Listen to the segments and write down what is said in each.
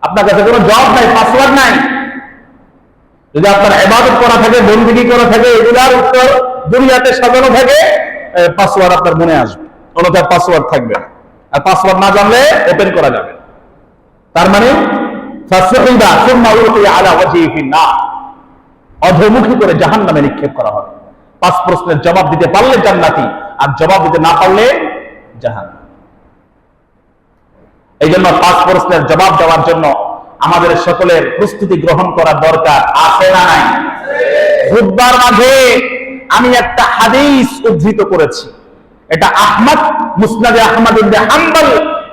আপনার কাছে কোনো জব নাই, পাসওয়ার্ড নাই। যদি আপনার ইবাদত করা থাকে, বন্দেগী করা থাকে, এগুলার উত্তর দুনিয়াতে সাজানো থাকে, পাসওয়ার্ড আপনার মনে আসবে, অন্যথায় পাসওয়ার্ড থাকবে না। আর পাসওয়ার্ড না জানলে ওপেন করা যাবে না। তার মানে ফাসুহিবা সুম্মা উলকিয়া আলা ওয়াজহিহি ফিন-নার, অধোমুখী করে জাহান্নামে নিক্ষেপ করা হবে। 5 প্রশ্নের জবাব দিতে পারলে জান্নাতি, আর জবাব দিতে না পারলে জাহান্নাম। এই জন্য 5 প্রশ্নের জবাব দেওয়ার জন্য আমাদের সকলের প্রস্তুতি গ্রহণ করা দরকার, আছে না নাই? খুতবার মাঝে আমি একটা হাদিস উদ্ধৃত করেছি, এটা আহমদ, মুসনাদে আহমদ ইবনে হাম্বল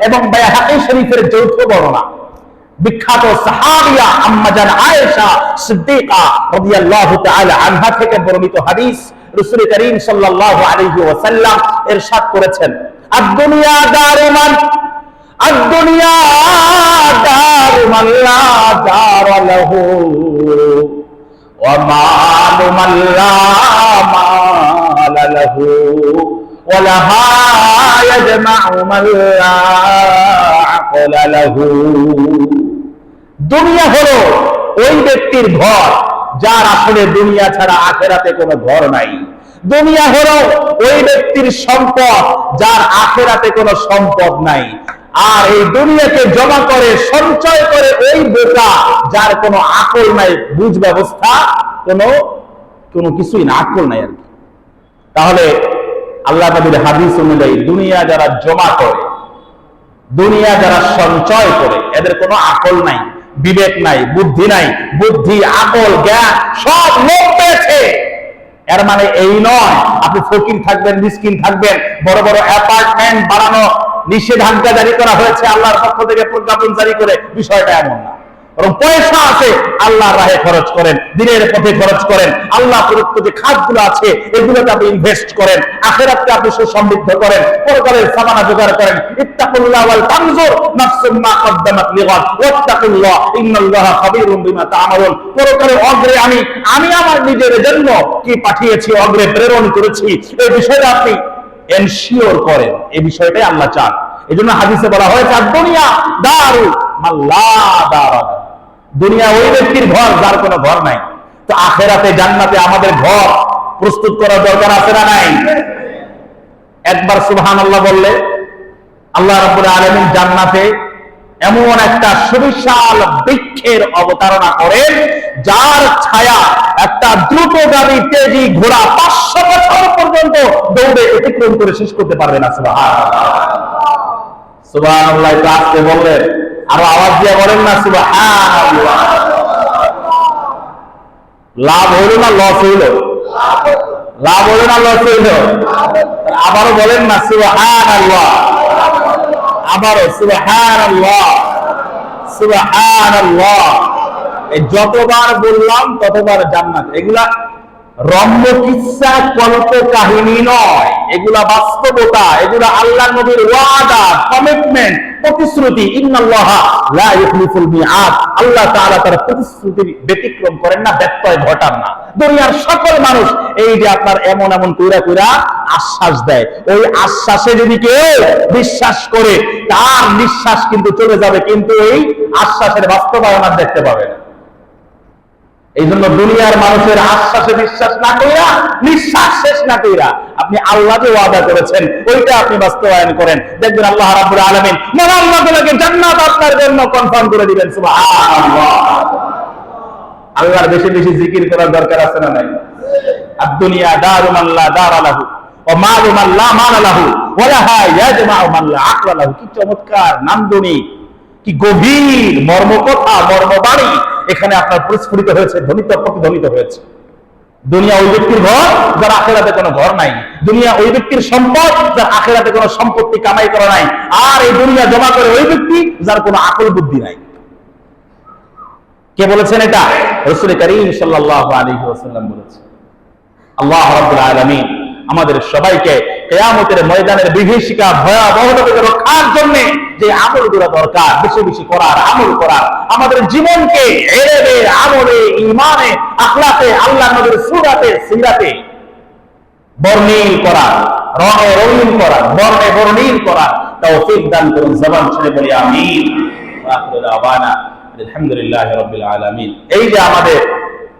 এবং বাইহাকী শরীফের যৌথ বর্ণনা। বিখ্যাত সাহাবিয়া আম্মা জান আয়েশা সিদ্দিকা রাদিয়াল্লাহু তাআলা আনহা থেকে বর্ণিত হাদিস। রাসূল করিম সাল্লাল্লাহু আলাইহি ওয়াসাল্লাম ইরশাদ করেছেন, আদ-দুনিয়া দারুমান, আদ-দুনিয়া দারুমান লা দারা লাহু ওয়া মালু মান লা মালা লাহু ওয়া লাহা ইয়াজমাউ মান লা আকলা লাহু। দুনিয়া হলো ওই ব্যক্তির ঘর যার আসলে দুনিয়া ছাড়া আখেরাতে কোনো ঘর নাই। দুনিয়া হলো ওই ব্যক্তির সম্পদ যার আখেরাতে কোনো সম্পদ নাই। আর এই দুনিয়াকে জমা করে সঞ্চয় করে ওই বোকা যার কোনো আকল নাই, বুঝ ব্যবস্থা কোনো কিছুই না, আকল নাই আর কি। তাহলে আল্লাহ নবীর হাদিস অনুযায়ী দুনিয়া যারা জমা করে, দুনিয়া যারা সঞ্চয় করে, এদের কোনো আকল নাই, বিবেক নাই, বুদ্ধি নাই। বুদ্ধি, আকল, জ্ঞান সব লোক পেয়েছে। এর মানে এই নয় আপনি ফকির থাকবেন, মিসকিন থাকবেন, বড় বড় অ্যাপার্টমেন্ট বানানো নিষেধাজ্ঞা জারি করা হয়েছে আল্লাহর পক্ষ থেকে, প্রজ্ঞাপন জারি করে, বিষয়টা এমন না। বরং পয়সা আছে, আল্লাহর রাহে খরচ করেন, দিনের পথে খরচ করেন, আল্লাহ প্রদত্ত যে খাতগুলো আছে এগুলোতে আপনি ইনভেস্ট করেন, আখিরাতকে আপনি সুসমৃদ্ধ করেন, পরকালের সামানা জোগাড় করেন। ইত্তাকুল্লাহ ওয়াল তানজুর নাফসুম মা কদ্দামাত লিগাদ ওয়াত্তাকুল্লাহ ইন্নাল্লাহা খাবীরুম বিমা তা'মালুন। পরকালের অগ্রে আমি আমার নিজের জন্য কি পাঠিয়েছি, অগ্রে প্রেরণ করেছি, এই বিষয়টা আপনি এনশিওর করেন। এই বিষয়টাই আল্লাহ চান। এজন্য হাদিসে বলা হয়েছে, দুনিয়া দারু মান লা দারা, দুনিয়া ওই ব্যক্তির ঘর যার কোনো ঘর নাই। তো আখেরাতে, জান্নাতে আমাদের ঘর প্রস্তুত করার দরকার আছে না নাই? একবার সুবহানাল্লাহ বললে আল্লাহ রাব্বুল আলামিন জান্নাতে এমন একটা সুবিশাল বৃক্ষের অবতারণা করেন যার ছায়া একটা দ্রুতগামী তেজি ঘোড়া 500 বছর পর্যন্ত দৌড়ে অতিক্রম করে শেষ করতে পারবে না। সুবহানাল্লাহ, সুবহানাল্লাহ। একটু আস্তে বললেন, আরো আওয়াজ দিয়ে বলেন না সুবহানাল্লাহ। লাভ হইল না লস হইল? লাভ হইল না লস হইল? আবারও বলেন না সুবহানাল্লাহ, আবারও সুবহানাল্লাহ, সুবহানাল্লাহ। এই যতবার বললাম ততবার জান্নাত। এগুলা রম্য কিসসা, কল্প কাহিনী নয়, এগুলা বাস্তবতা, এগুলা আল্লাহ নবীর ওয়াদা, কমিটমেন্ট, প্রতিশ্রুতি। ইন্নাল্লাহা লা ইউখলিফুল মিআদ, আল্লাহ তাআলা তার প্রতিশ্রুতি ব্যতিক্রম করেন না, ব্যত্যয় ঘটান না। দুনিয়ার সকল মানুষ এই যে আপনার এমন এমন কইরা আশ্বাস দেয়, ওই আশ্বাসে যদি কেউ বিশ্বাস করে তার নিঃশ্বাস কিন্তু চলে যাবে, কিন্তু এই আশ্বাসের বাস্তবায়ন আর দেখতে পাবে না। এই জন্য দুনিয়ার মানুষের আশ্বাসে বিশ্বাস না কইরা, নিঃশ্বাস শেষ না কইরা আপনি আল্লাহ যে ওয়াদা করেছেন ওইটা আপনি বাস্তবায়ন করেন, দেখবেন আল্লাহ রাব্বুল আলামিন মুনাফিকদেরকে জান্নাত আপনার জন্য কনফার্ম করে দিবেন। সুবহানাল্লাহ। আল্লাহর বেশি বেশি জিকির করার দরকার আছে না নাই? আদ-দুনিয়া দারু মান লা দারা লাহু ওয়া মালু মান লা মালা লাহু ওয়া লাহা ইয়াজমাউ মান লা আকলা লাহু। কি চমৎকার নান্দনিক, কি গভীর মর্মকথা, মর্মবাণী এখানে আপনার প্রস্ফুটিত হয়েছে, ধ্বনিত প্রতিধ্বনিত হয়েছে। দুনিয়া ওই ব্যক্তির ঘর যার আখিরাতে কোনো ঘর নাই। দুনিয়া ওই ব্যক্তির সম্পদ যার আখিরাতে কোনো সম্পত্তি কামাই করা নাই। আর এই দুনিয়া জমা করে ওই ব্যক্তি যার কোনো আকল বুদ্ধি নাই। কে বলেছেন এটা? রাসূল করিম সাল্লাল্লাহু আলাইহি ওয়াসাল্লাম বলেছেন। আল্লাহ রাব্বুল আলামিন আমাদের সবাইকে কিয়ামতের ময়দানের বিভীষিকা ভয়াবহতা থেকে রক্ষার জন্য যে আমলগুলো দরকার, বেশি বেশি করার, আমল করার, আমাদের জীবনকে ইলমে, আমলে, ঈমানে, আখলাকে, আল্লাহর নবীর সুন্নাতে, সিরাতে বর্ণিল করার, রঙে রঙিন করার, বর্ণে বর্ণিল করার তৌফিক দান করুন। জবান ছেড়ে বলি আমিন। ওয়া আখিরু দাওয়ানা আলহামদুলিল্লাহি রাব্বিল আলামিন। এই যে আমাদের